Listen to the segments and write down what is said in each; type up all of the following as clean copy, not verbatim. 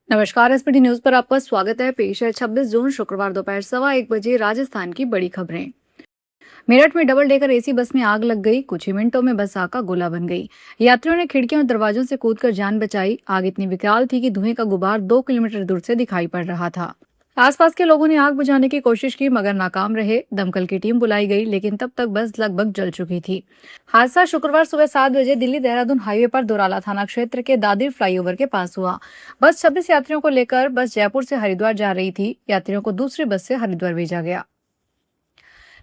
नमस्कार। SPT news पर आपका स्वागत है। पेश है 26 जून शुक्रवार दोपहर 1:15 राजस्थान की बड़ी खबरें। मेरठ में डबल डेकर एसी बस में आग लग गई। कुछ ही मिनटों में बस आग का गोला बन गई। यात्रियों ने खिड़कियों और दरवाजों से कूदकर जान बचाई। आग इतनी विकराल थी कि धुएं का गुबार 2 किलोमीटर दूर से दिखाई पड़ रहा था। आसपास के लोगों ने आग बुझाने की कोशिश की मगर नाकाम रहे। दमकल की टीम बुलाई गई लेकिन तब तक बस लगभग जल चुकी थी। हादसा शुक्रवार सुबह 7 बजे दिल्ली देहरादून हाईवे पर दोराला थाना क्षेत्र के दादिर फ्लाईओवर के पास हुआ। बस 26 यात्रियों को लेकर बस जयपुर से हरिद्वार जा रही थी। यात्रियों को दूसरी बस से हरिद्वार भेजा गया।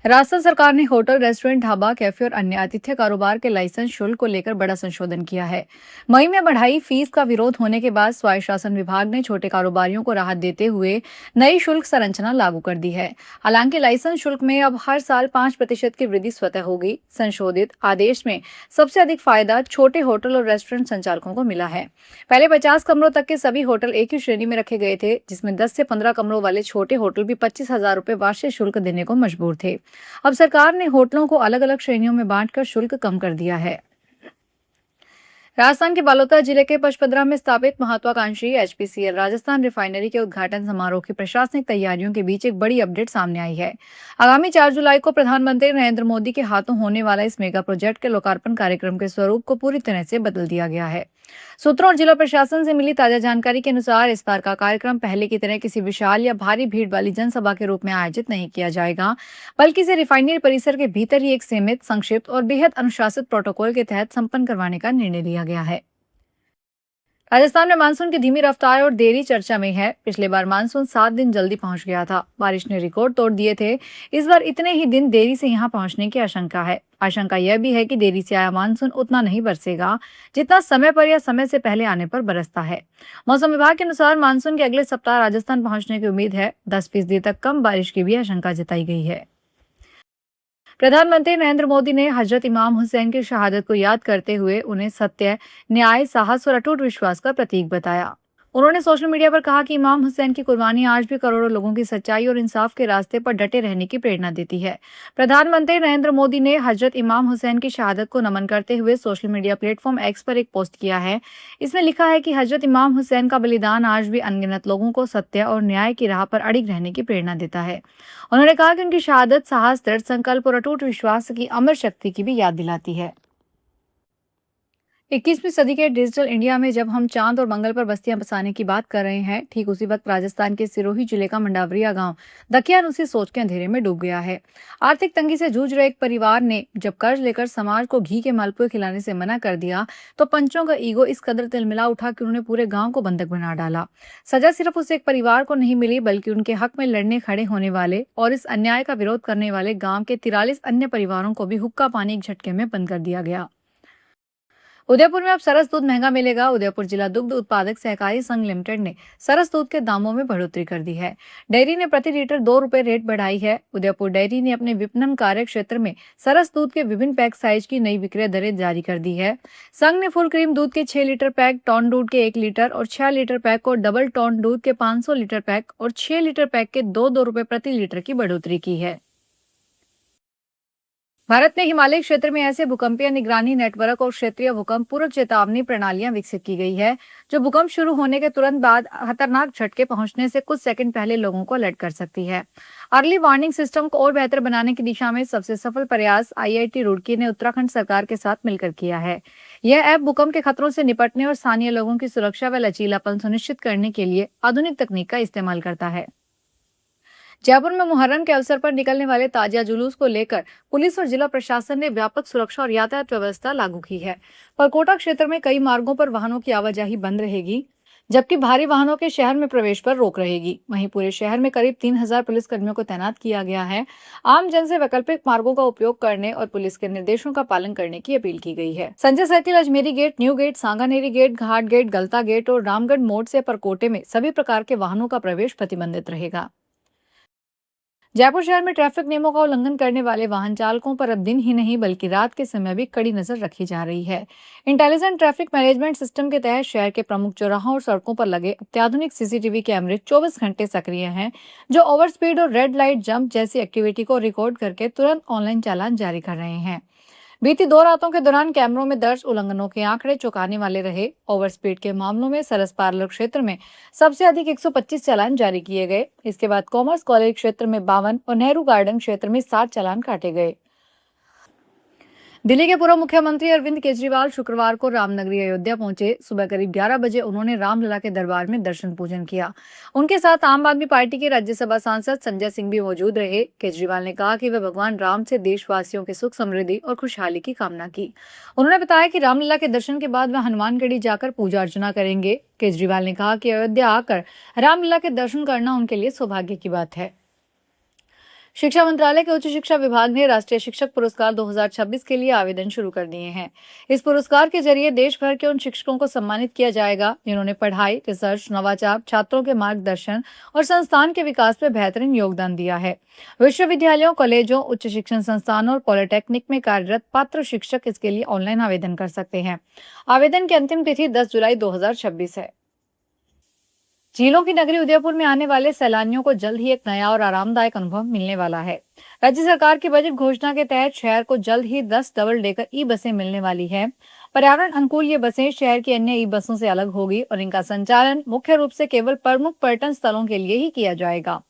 राजस्थान सरकार ने होटल, रेस्टोरेंट, ढाबा, कैफे और अन्य आतिथ्य कारोबार के लाइसेंस शुल्क को लेकर बड़ा संशोधन किया है। मई में बढ़ाई फीस का विरोध होने के बाद स्वायत्त शासन विभाग ने छोटे कारोबारियों को राहत देते हुए नई शुल्क संरचना लागू कर दी है। हालांकि लाइसेंस शुल्क में अब हर साल 5% की वृद्धि स्वतः होगी। संशोधित आदेश में सबसे अधिक फायदा छोटे होटल और रेस्टोरेंट संचालकों को मिला है। पहले 50 कमरों तक के सभी होटल एक ही श्रेणी में रखे गए थे, जिसमें 10 से 15 कमरों वाले छोटे होटल भी 25,000 रुपये वार्षिक शुल्क देने को मजबूर थे। अब सरकार ने होटलों को अलग अलग श्रेणियों में बांटकर शुल्क कम कर दिया है। राजस्थान के बालोतरा जिले के पचपदरा में स्थापित महत्वाकांक्षी एचपीसीएल राजस्थान रिफाइनरी के उद्घाटन समारोह की प्रशासनिक तैयारियों के बीच एक बड़ी अपडेट सामने आई है। आगामी 4 जुलाई को प्रधानमंत्री नरेंद्र मोदी के हाथों होने वाला इस मेगा प्रोजेक्ट के लोकार्पण कार्यक्रम के स्वरूप को पूरी तरह से बदल दिया गया है। सूत्रों और जिला प्रशासन से मिली ताजा जानकारी के अनुसार इस बार का कार्यक्रम पहले की तरह किसी विशाल या भारी भीड़ वाली जनसभा के रूप में आयोजित नहीं किया जाएगा, बल्कि इसे रिफाइनरी परिसर के भीतर ही एक सीमित, संक्षिप्त और बेहद अनुशासित प्रोटोकॉल के तहत संपन्न करवाने का निर्णय लिया गया है। राजस्थान में मानसून की धीमी रफ्तार और देरी चर्चा में है। पिछले बार मानसून 7 दिन जल्दी पहुंच गया था। बारिश ने रिकॉर्ड तोड़ दिए थे। इस बार इतने ही दिन देरी से यहां पहुंचने की आशंका है। आशंका यह भी है कि देरी से आया मानसून उतना नहीं बरसेगा जितना समय पर या समय से पहले आने पर बरसता है। मौसम विभाग के अनुसार मानसून के अगले सप्ताह राजस्थान पहुंचने की उम्मीद है। 10% तक कम बारिश की भी आशंका जताई गई है। प्रधानमंत्री नरेंद्र मोदी ने हजरत इमाम हुसैन की शहादत को याद करते हुए उन्हें सत्य, न्याय, साहस और अटूट विश्वास का प्रतीक बताया। उन्होंने सोशल मीडिया पर कहा कि इमाम हुसैन की कुर्बानी आज भी करोड़ों लोगों की सच्चाई और इंसाफ के रास्ते पर डटे रहने की प्रेरणा देती है। प्रधानमंत्री नरेंद्र मोदी ने हजरत इमाम हुसैन की शहादत को नमन करते हुए सोशल मीडिया प्लेटफॉर्म एक्स पर एक पोस्ट किया है। इसमें लिखा है कि हजरत इमाम हुसैन का बलिदान आज भी अनगिनत लोगों को सत्य और न्याय की राह पर अड़िग रहने की प्रेरणा देता है। उन्होंने कहा कि उनकी शहादत साहस, दृढ़ संकल्प और अटूट विश्वास की अमर शक्ति की भी याद दिलाती है। 21वीं सदी के डिजिटल इंडिया में जब हम चांद और मंगल पर बस्तियां बसाने की बात कर रहे हैं, ठीक उसी वक्त राजस्थान के सिरोही जिले का मंडावरिया गांव दकियान उसी सोच के अंधेरे में डूब गया है। आर्थिक तंगी से जूझ रहे एक परिवार ने जब कर्ज लेकर समाज को घी के मालपुए खिलाने से मना कर दिया, तो पंचों का ईगो इस कदर तिलमिला उठा कि उन्होंने पूरे गांव को बंधक बना डाला। सजा सिर्फ उस एक परिवार को नहीं मिली, बल्कि उनके हक में लड़ने खड़े होने वाले और इस अन्याय का विरोध करने वाले गांव के 43 अन्य परिवारों को भी हुक्का पानी एक झटके में बंद कर दिया गया। उदयपुर में अब सरस दूध महंगा मिलेगा। उदयपुर जिला दुग्ध उत्पादक सहकारी संघ लिमिटेड ने सरस दूध के दामों में बढ़ोतरी कर दी है। डेयरी ने प्रति लीटर 2 रुपए रेट बढ़ाई है। उदयपुर डेयरी ने अपने विपणन कार्य क्षेत्र में सरस दूध के विभिन्न पैक साइज की नई विक्रय दरें जारी कर दी है। संघ ने फुल क्रीम दूध के 6 लीटर पैक, टॉन दूध के 1 लीटर और 6 लीटर पैक और डबल टॉन दूध के 500 लीटर पैक और 6 लीटर पैक के 2-2 रुपए प्रति लीटर की बढ़ोतरी की है। भारत ने हिमालय क्षेत्र में ऐसे भूकंपीय निगरानी नेटवर्क और क्षेत्रीय भूकंप पूर्व चेतावनी प्रणालियां विकसित की गई है, जो भूकंप शुरू होने के तुरंत बाद खतरनाक झटके पहुंचने से कुछ सेकंड पहले लोगों को अलर्ट कर सकती है। अर्ली वार्निंग सिस्टम को और बेहतर बनाने की दिशा में सबसे सफल प्रयास आईआईटी रुड़की ने उत्तराखंड सरकार के साथ मिलकर किया है। यह ऐप भूकंप के खतरों से निपटने और स्थानीय लोगों की सुरक्षा व लचीलापन सुनिश्चित करने के लिए आधुनिक तकनीक का इस्तेमाल करता है। जयपुर में मुहर्रम के अवसर पर निकलने वाले ताजिया जुलूस को लेकर पुलिस और जिला प्रशासन ने व्यापक सुरक्षा और यातायात व्यवस्था लागू की है। परकोटा क्षेत्र में कई मार्गों पर वाहनों की आवाजाही बंद रहेगी, जबकि भारी वाहनों के शहर में प्रवेश पर रोक रहेगी। वहीं पूरे शहर में करीब 3000 पुलिसकर्मियों को तैनात किया गया है। आम जन से वैकल्पिक मार्गों का उपयोग करने और पुलिस के निर्देशों का पालन करने की अपील की गई है। Sanjay circle, Ajmeri gate, new gate, Sanganeri gate, Ghat gate, Galta gate और रामगढ़ मोड़ से परकोटे में सभी प्रकार के वाहनों का प्रवेश प्रतिबंधित रहेगा। जयपुर शहर में ट्रैफिक नियमों का उल्लंघन करने वाले वाहन चालकों पर अब दिन ही नहीं बल्कि रात के समय भी कड़ी नजर रखी जा रही है। इंटेलिजेंट ट्रैफिक मैनेजमेंट सिस्टम के तहत शहर के प्रमुख चौराहों और सड़कों पर लगे अत्याधुनिक सीसीटीवी कैमरे 24 घंटे सक्रिय हैं, जो ओवर स्पीड और रेड लाइट जंप जैसी एक्टिविटी को रिकॉर्ड करके तुरंत ऑनलाइन चालान जारी कर रहे हैं। बीती 2 रातों के दौरान कैमरों में दर्ज उल्लंघनों के आंकड़े चौंकाने वाले रहे। ओवर स्पीड के मामलों में सरस पार्लर क्षेत्र में सबसे अधिक 125 चालान जारी किए गए। इसके बाद कॉमर्स कॉलेज क्षेत्र में 52 और नेहरू गार्डन क्षेत्र में 60 चालान काटे गए। दिल्ली के पूर्व मुख्यमंत्री अरविंद केजरीवाल शुक्रवार को रामनगरी अयोध्या पहुंचे। सुबह करीब 11 बजे उन्होंने रामलला के दरबार में दर्शन पूजन किया। उनके साथ आम आदमी पार्टी के राज्यसभा सांसद संजय सिंह भी मौजूद रहे। केजरीवाल ने कहा कि वे भगवान राम से देशवासियों के सुख समृद्धि और खुशहाली की कामना की। उन्होंने बताया कि रामलला के दर्शन के बाद वे हनुमानगढ़ी जाकर पूजा अर्चना करेंगे। केजरीवाल ने कहा कि अयोध्या आकर रामलला के दर्शन करना उनके लिए सौभाग्य की बात है। शिक्षा मंत्रालय के उच्च शिक्षा विभाग ने राष्ट्रीय शिक्षक पुरस्कार 2026 के लिए आवेदन शुरू कर दिए हैं। इस पुरस्कार के जरिए देश भर के उन शिक्षकों को सम्मानित किया जाएगा जिन्होंने पढ़ाई, रिसर्च, नवाचार, छात्रों के मार्गदर्शन और संस्थान के विकास में बेहतरीन योगदान दिया है। विश्वविद्यालयों, कॉलेजों, उच्च शिक्षण संस्थानों और पॉलिटेक्निक में कार्यरत पात्र शिक्षक इसके लिए ऑनलाइन आवेदन कर सकते हैं। आवेदन की अंतिम तिथि 10 जुलाई 2026 है। झीलों की नगरी उदयपुर में आने वाले सैलानियों को जल्द ही एक नया और आरामदायक अनुभव मिलने वाला है। राज्य सरकार की बजट घोषणा के तहत शहर को जल्द ही 10 डबल डेकर ई बसें मिलने वाली है। पर्यावरण अनुकूल ये बसें शहर की अन्य ई बसों से अलग होगी और इनका संचालन मुख्य रूप से केवल प्रमुख पर्यटन स्थलों के लिए ही किया जाएगा।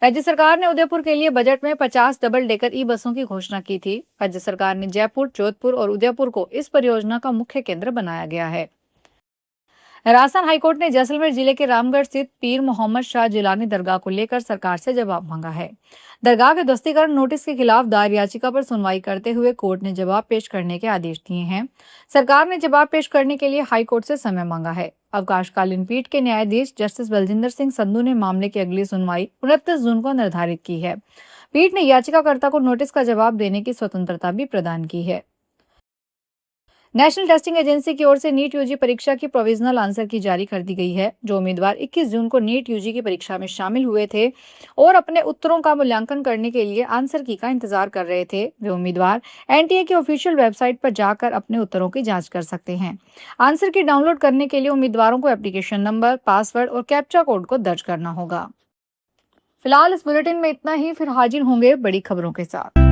राज्य सरकार ने उदयपुर के लिए बजट में 50 डबल डेकर ई बसों की घोषणा की थी। राज्य सरकार ने जयपुर, जोधपुर और उदयपुर को इस परियोजना का मुख्य केंद्र बनाया गया है। राजस्थान हाईकोर्ट ने जैसलमेर जिले के रामगढ़ स्थित पीर मोहम्मद शाह जिलानी दरगाह को लेकर सरकार से जवाब मांगा है। दरगाह के ध्वस्तीकरण नोटिस के खिलाफ दायर याचिका पर सुनवाई करते हुए कोर्ट ने जवाब पेश करने के आदेश दिए हैं। सरकार ने जवाब पेश करने के लिए हाईकोर्ट से समय मांगा है। अवकाशकालीन पीठ के न्यायाधीश जस्टिस बलजिंदर सिंह संधू ने मामले की अगली सुनवाई 29 जून को निर्धारित की है। पीठ ने याचिकाकर्ता को नोटिस का जवाब देने की स्वतंत्रता भी प्रदान की है। नेशनल टेस्टिंग एजेंसी की ओर से नीट यूजी परीक्षा की प्रोविजनल आंसर की जारी कर दी गई है। जो उम्मीदवार 21 जून को नीट यूजी की परीक्षा में शामिल हुए थे और अपने उत्तरों का मूल्यांकन करने के लिए आंसर की का इंतजार कर रहे थे, वे उम्मीदवार एनटीए की ऑफिशियल वेबसाइट पर जाकर अपने उत्तरों की जांच कर सकते हैं। आंसर की डाउनलोड करने के लिए उम्मीदवारों को एप्लीकेशन नंबर, पासवर्ड और कैप्चा कोड को दर्ज करना होगा। फिलहाल इस बुलेटिन में इतना ही, फिर हाजिर होंगे बड़ी खबरों के साथ।